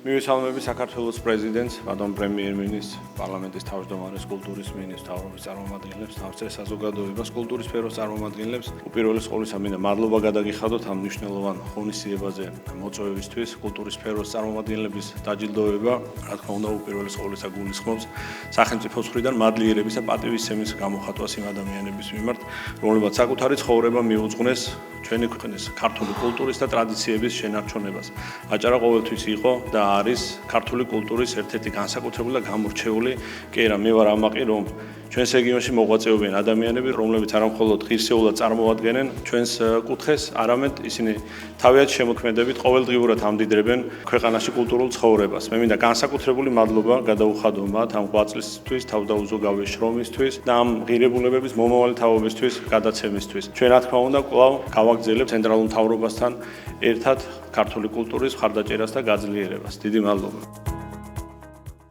მივესალმები საქართველოს პრეზიდენტს, ბატონ პრემიერ-მინისტრს, პარლამენტის თავმჯდომარეს, კულტურის მინისტრს, მთავრობის წარმომადგენლებს, თავმჯდომარე საზოგადოებას, კულტურის სფეროს წარმომადგენლებს. უპირველეს ყოვლისა მინდა მადლობა გადაგიხადოთ ამ მნიშვნელოვან ღონისძიებაზე მოწვევისთვის, კულტურის სფეროს წარმომადგენლების დაჯილდოება, რა თქმა უნდა, უპირველეს ყოვლისა გულისხმობს სახელმწიფოს მხრიდან მადლიერების და პატივისცემის გამოხატვას იმ ადამიანების მიმართ, რომლებიც საკუთარი ცხოვრება მიუძღვნეს ჩვენი ქვეყნის ქართული კულტურის და ტრადიციების შენარჩუნებას. აჭარა ყოველთვის იყო და არის ქართული კულტურის ერთ-ერთი განსაკუთრებული და გამორჩეული კერა. მე ვარ ამაყი, რომ ჩვენს რეგიონში მოღვაწეობენ ადამიანები, რომლებიც არა მხოლოდ ღირსეულად წარმოადგენენ ჩვენს კუთხეს, არამედ ისინი თავიანთ შემოქმედებით ყოველდღიურად ამდიდრებენ ქვეყანაში კულტურულ ცხოვრებას. მე მინდა განსაკუთრებული მადლობა გადაუხადო მათ ამ ღვაწლისთვის, თავდაუზოგავი შრომისთვის და ამ ღირებულებების მომავალი თაობისთვის გადაცემისთვის. ჩვენ რა თქმა უნდა კვლავ გავაგრძელებთ ცენტრალურ მთავრობასთან ერთად ქართული კულტურის მხარდაჭერას და გაძლიერებას. დიდი მადლობა.